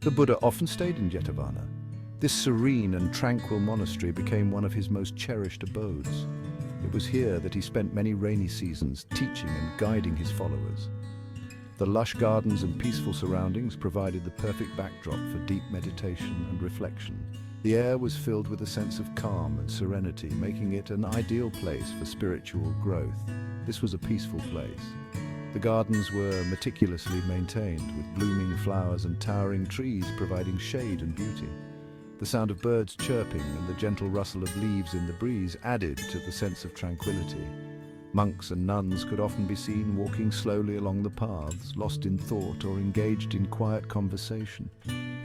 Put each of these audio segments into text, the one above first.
The Buddha often stayed in Jetavana. This serene and tranquil monastery became one of his most cherished abodes. It was here that he spent many rainy seasons teaching and guiding his followers. The lush gardens and peaceful surroundings provided the perfect backdrop for deep meditation and reflection. The air was filled with a sense of calm and serenity, making it an ideal place for spiritual growth. This was a peaceful place. The gardens were meticulously maintained, with blooming flowers and towering trees providing shade and beauty. The sound of birds chirping and the gentle rustle of leaves in the breeze added to the sense of tranquility. Monks and nuns could often be seen walking slowly along the paths, lost in thought or engaged in quiet conversation.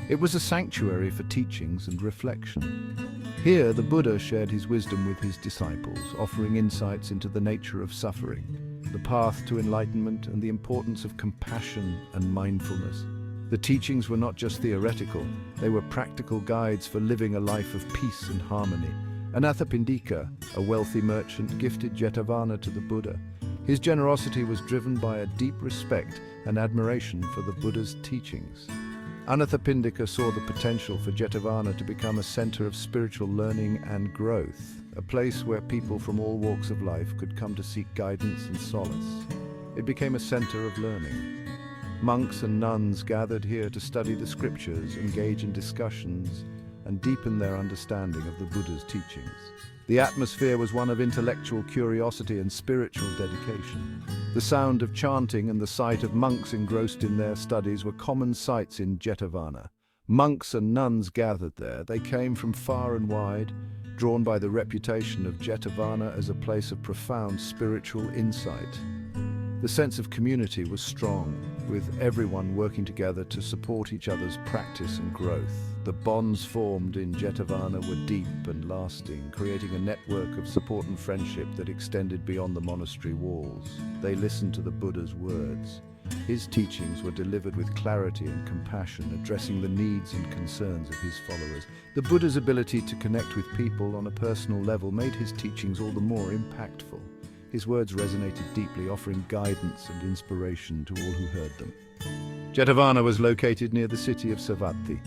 It was a sanctuary for teachings and reflection. Here, the Buddha shared his wisdom with his disciples, offering insights into the nature of suffering, the path to enlightenment, and the importance of compassion and mindfulness. The teachings were not just theoretical, they were practical guides for living a life of peace and harmony. Anāthapiṇḍika, a wealthy merchant, gifted Jetavana to the Buddha. His generosity was driven by a deep respect and admiration for the Buddha's teachings. Anāthapiṇḍika saw the potential for Jetavana to become a center of spiritual learning and growth, a place where people from all walks of life could come to seek guidance and solace. It became a center of learning. Monks and nuns gathered here to study the scriptures, engage in discussions, and deepen their understanding of the Buddha's teachings. The atmosphere was one of intellectual curiosity and spiritual dedication. The sound of chanting and the sight of monks engrossed in their studies were common sights in Jetavana. Monks and nuns gathered there. They came from far and wide, drawn by the reputation of Jetavana as a place of profound spiritual insight. The sense of community was strong, with everyone working together to support each other's practice and growth. The bonds formed in Jetavana were deep and lasting, creating a network of support and friendship that extended beyond the monastery walls. They listened to the Buddha's words. His teachings were delivered with clarity and compassion, addressing the needs and concerns of his followers. The Buddha's ability to connect with people on a personal level made his teachings all the more impactful. His words resonated deeply, offering guidance and inspiration to all who heard them. Jetavana was located near the city of Savatthi.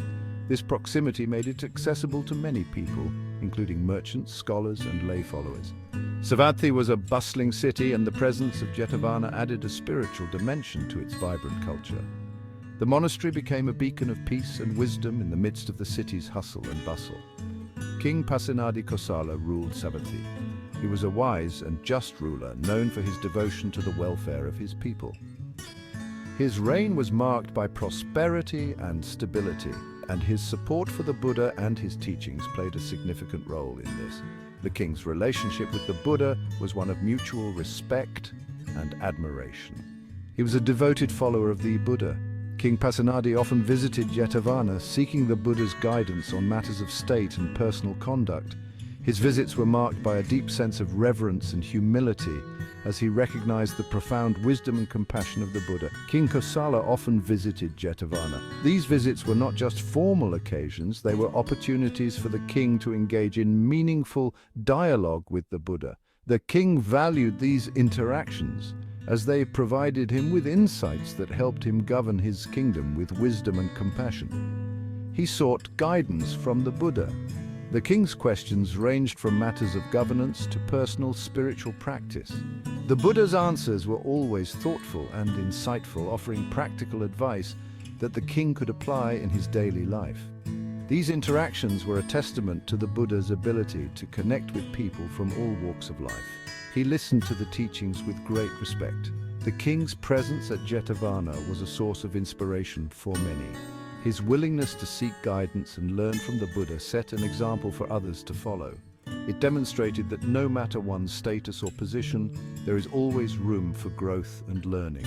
This proximity made it accessible to many people, including merchants, scholars, and lay followers. Savatthi was a bustling city, and the presence of Jetavana added a spiritual dimension to its vibrant culture. The monastery became a beacon of peace and wisdom in the midst of the city's hustle and bustle. King Kosala ruled Savatthi. He was a wise and just ruler, known for his devotion to the welfare of his people. His reign was marked by prosperity and stability, and his support for the Buddha and his teachings played a significant role in this. The king's relationship with the Buddha was one of mutual respect and admiration. He was a devoted follower of the Buddha. King Pasenadi often visited Jetavana, seeking the Buddha's guidance on matters of state and personal conduct. His visits were marked by a deep sense of reverence and humility as he recognized the profound wisdom and compassion of the Buddha. King Kosala often visited Jetavana. These visits were not just formal occasions, they were opportunities for the king to engage in meaningful dialogue with the Buddha. The king valued these interactions as they provided him with insights that helped him govern his kingdom with wisdom and compassion. He sought guidance from the Buddha. The king's questions ranged from matters of governance to personal spiritual practice. The Buddha's answers were always thoughtful and insightful, offering practical advice that the king could apply in his daily life. These interactions were a testament to the Buddha's ability to connect with people from all walks of life. He listened to the teachings with great respect. The king's presence at Jetavana was a source of inspiration for many. His willingness to seek guidance and learn from the Buddha set an example for others to follow. It demonstrated that no matter one's status or position, there is always room for growth and learning.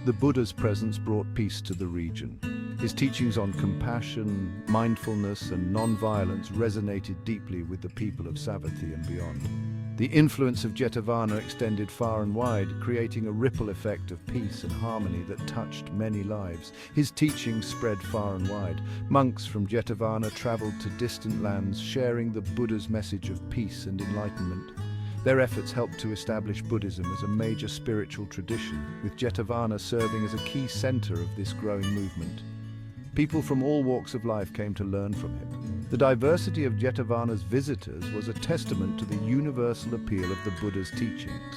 The Buddha's presence brought peace to the region. His teachings on compassion, mindfulness, and non-violence resonated deeply with the people of Savatthi and beyond. The influence of Jetavana extended far and wide, creating a ripple effect of peace and harmony that touched many lives. His teachings spread far and wide. Monks from Jetavana traveled to distant lands, sharing the Buddha's message of peace and enlightenment. Their efforts helped to establish Buddhism as a major spiritual tradition, with Jetavana serving as a key center of this growing movement. People from all walks of life came to learn from him. The diversity of Jetavana's visitors was a testament to the universal appeal of the Buddha's teachings.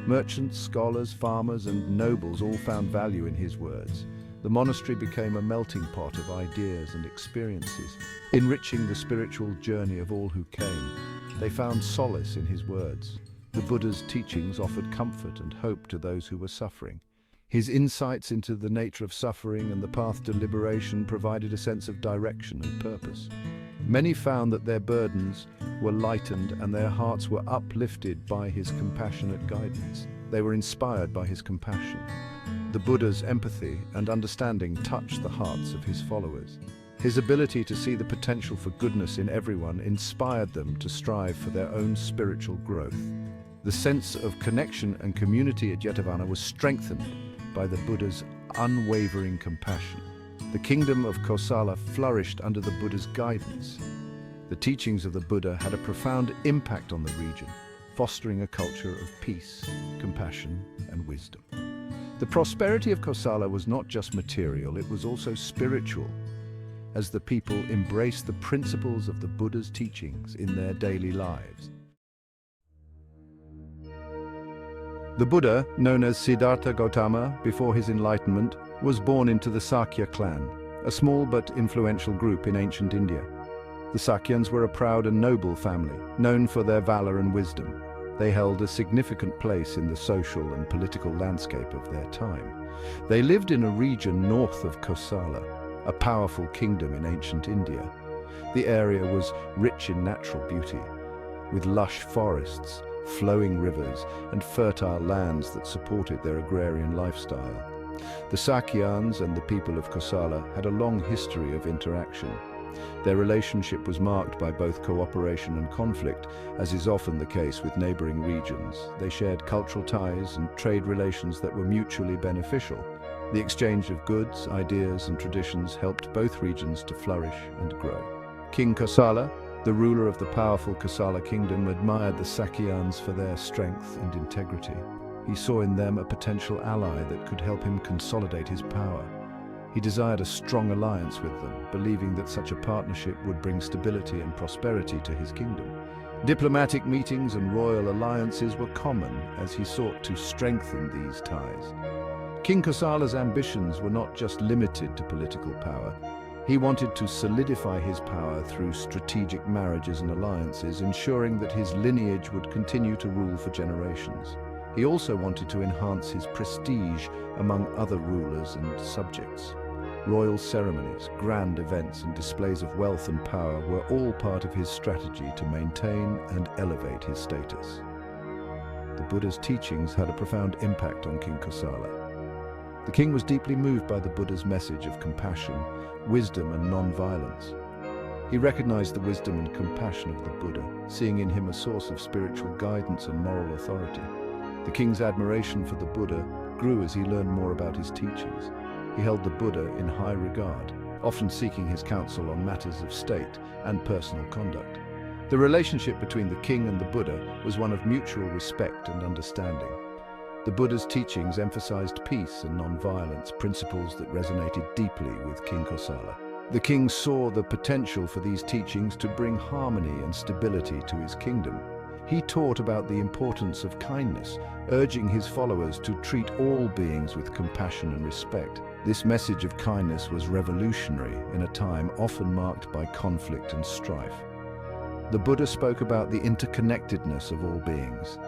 Merchants, scholars, farmers, and nobles all found value in his words. The monastery became a melting pot of ideas and experiences, enriching the spiritual journey of all who came. They found solace in his words. The Buddha's teachings offered comfort and hope to those who were suffering. His insights into the nature of suffering and the path to liberation provided a sense of direction and purpose. Many found that their burdens were lightened and their hearts were uplifted by his compassionate guidance. They were inspired by his compassion. The Buddha's empathy and understanding touched the hearts of his followers. His ability to see the potential for goodness in everyone inspired them to strive for their own spiritual growth. The sense of connection and community at Jetavana was strengthened by the Buddha's unwavering compassion. The kingdom of Kosala flourished under the Buddha's guidance. The teachings of the Buddha had a profound impact on the region, fostering a culture of peace, compassion, and wisdom. The prosperity of Kosala was not just material, it was also spiritual, as the people embraced the principles of the Buddha's teachings in their daily lives. The Buddha, known as Siddhartha Gautama before his enlightenment, was born into the Sakya clan, a small but influential group in ancient India. The Sakyans were a proud and noble family, known for their valor and wisdom. They held a significant place in the social and political landscape of their time. They lived in a region north of Kosala, a powerful kingdom in ancient India. The area was rich in natural beauty, with lush forests, flowing rivers, and fertile lands that supported their agrarian lifestyle. The Sakyans and the people of Kosala had a long history of interaction. Their relationship was marked by both cooperation and conflict, as is often the case with neighboring regions. They shared cultural ties and trade relations that were mutually beneficial. The exchange of goods, ideas, and traditions helped both regions to flourish and grow. King Kosala, the ruler of the powerful Kosala kingdom, admired the Sakyans for their strength and integrity. He saw in them a potential ally that could help him consolidate his power. He desired a strong alliance with them, believing that such a partnership would bring stability and prosperity to his kingdom. Diplomatic meetings and royal alliances were common as he sought to strengthen these ties. King Kosala's ambitions were not just limited to political power. He wanted to solidify his power through strategic marriages and alliances, ensuring that his lineage would continue to rule for generations. He also wanted to enhance his prestige among other rulers and subjects. Royal ceremonies, grand events, and displays of wealth and power were all part of his strategy to maintain and elevate his status. The Buddha's teachings had a profound impact on King Kosala. The king was deeply moved by the Buddha's message of compassion, wisdom, and non-violence. He recognized the wisdom and compassion of the Buddha, seeing in him a source of spiritual guidance and moral authority. The king's admiration for the Buddha grew as he learned more about his teachings. He held the Buddha in high regard, often seeking his counsel on matters of state and personal conduct. The relationship between the king and the Buddha was one of mutual respect and understanding. The Buddha's teachings emphasized peace and non-violence, principles that resonated deeply with King Kosala. The king saw the potential for these teachings to bring harmony and stability to his kingdom. He taught about the importance of kindness, urging his followers to treat all beings with compassion and respect. This message of kindness was revolutionary in a time often marked by conflict and strife. The Buddha spoke about the interconnectedness of all beings,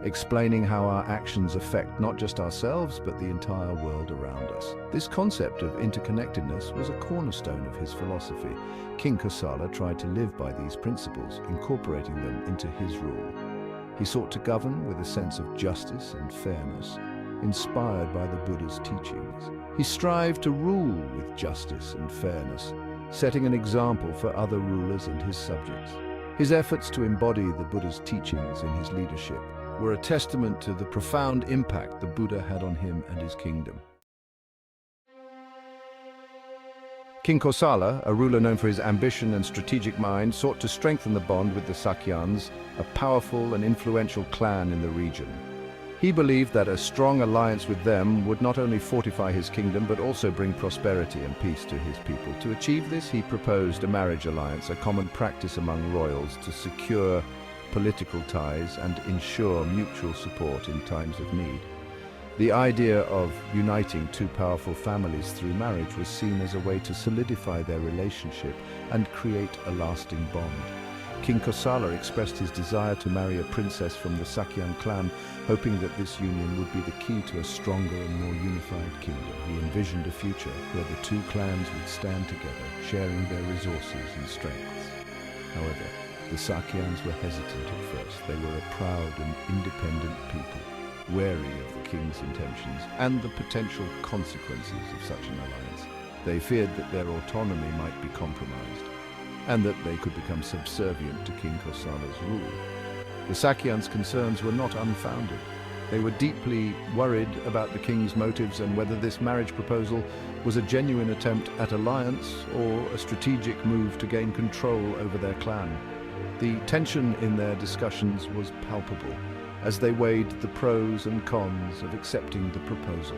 explaining how our actions affect not just ourselves but the entire world around us. This concept of interconnectedness was a cornerstone of his philosophy. King Kosala tried to live by these principles, incorporating them into his rule. He sought to govern with a sense of justice and fairness, inspired by the Buddha's teachings. He strived to rule with justice and fairness, setting an example for other rulers and his subjects. His efforts to embody the Buddha's teachings in his leadership were a testament to the profound impact the Buddha had on him and his kingdom. King Kosala, a ruler known for his ambition and strategic mind, sought to strengthen the bond with the Sakyans, a powerful and influential clan in the region. He believed that a strong alliance with them would not only fortify his kingdom but also bring prosperity and peace to his people. To achieve this, he proposed a marriage alliance, a common practice among royals to secure political ties and ensure mutual support in times of need. The idea of uniting two powerful families through marriage was seen as a way to solidify their relationship and create a lasting bond. King Kosala expressed his desire to marry a princess from the Sakyan clan, hoping that this union would be the key to a stronger and more unified kingdom. He envisioned a future where the two clans would stand together, sharing their resources and strengths. However, the Sakyans were hesitant at first. They were a proud and independent people, wary of the king's intentions and the potential consequences of such an alliance. They feared that their autonomy might be compromised, and that they could become subservient to King Kosala's rule. The Sakyans' concerns were not unfounded. They were deeply worried about the king's motives and whether this marriage proposal was a genuine attempt at alliance or a strategic move to gain control over their clan. The tension in their discussions was palpable as they weighed the pros and cons of accepting the proposal.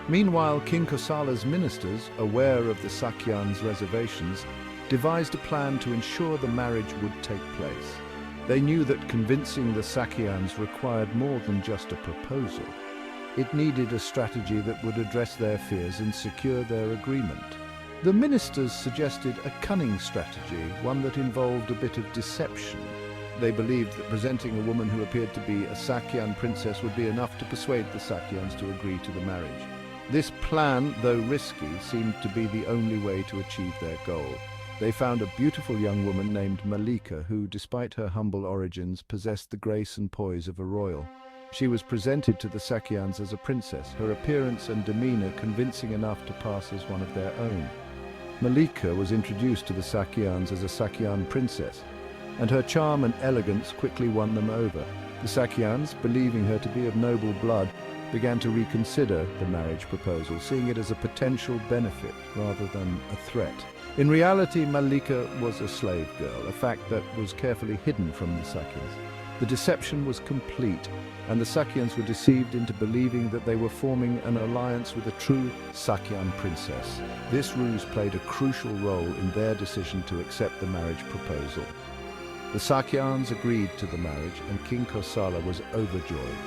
Meanwhile, King Kosala's ministers, aware of the Sakyans' reservations, devised a plan to ensure the marriage would take place. They knew that convincing the Sakyans required more than just a proposal. It needed a strategy that would address their fears and secure their agreement. The ministers suggested a cunning strategy, one that involved a bit of deception. They believed that presenting a woman who appeared to be a Sakyan princess would be enough to persuade the Sakyans to agree to the marriage. This plan, though risky, seemed to be the only way to achieve their goal. They found a beautiful young woman named Malika who, despite her humble origins, possessed the grace and poise of a royal. She was presented to the Sakyans as a princess, her appearance and demeanor convincing enough to pass as one of their own. Malika was introduced to the Sakyans as a Sakyan princess, and her charm and elegance quickly won them over. The Sakyans, believing her to be of noble blood, began to reconsider the marriage proposal, seeing it as a potential benefit rather than a threat. In reality, Malika was a slave girl, a fact that was carefully hidden from the Sakyans. The deception was complete, and the Sakyans were deceived into believing that they were forming an alliance with a true Sakyan princess. This ruse played a crucial role in their decision to accept the marriage proposal. The Sakyans agreed to the marriage, and King Kosala was overjoyed.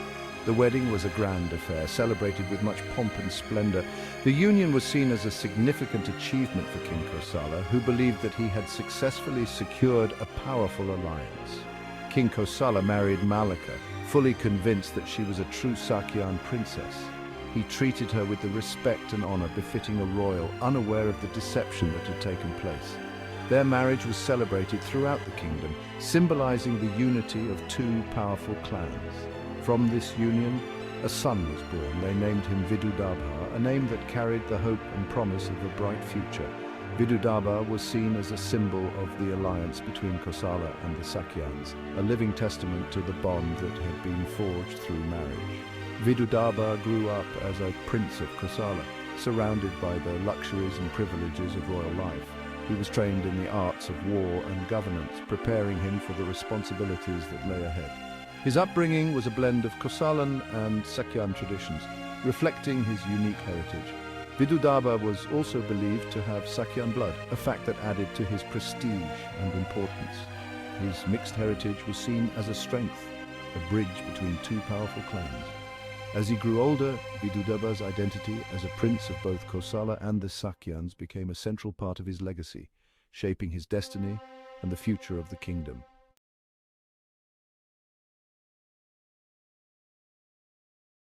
The wedding was a grand affair, celebrated with much pomp and splendor. The union was seen as a significant achievement for King Kosala, who believed that he had successfully secured a powerful alliance. King Kosala married Malika, fully convinced that she was a true Sakyan princess. He treated her with the respect and honor befitting a royal, unaware of the deception that had taken place. Their marriage was celebrated throughout the kingdom, symbolizing the unity of two powerful clans. From this union, a son was born. They named him Vidudaba, a name that carried the hope and promise of a bright future. Vidudaba was seen as a symbol of the alliance between Kosala and the Sakyans, a living testament to the bond that had been forged through marriage. Vidudaba grew up as a prince of Kosala, surrounded by the luxuries and privileges of royal life. He was trained in the arts of war and governance, preparing him for the responsibilities that lay ahead. His upbringing was a blend of Kosalan and Sakyan traditions, reflecting his unique heritage. Vidudaba was also believed to have Sakyan blood, a fact that added to his prestige and importance. His mixed heritage was seen as a strength, a bridge between two powerful clans. As he grew older, Vidudaba's identity as a prince of both Kosala and the Sakyans became a central part of his legacy, shaping his destiny and the future of the kingdom.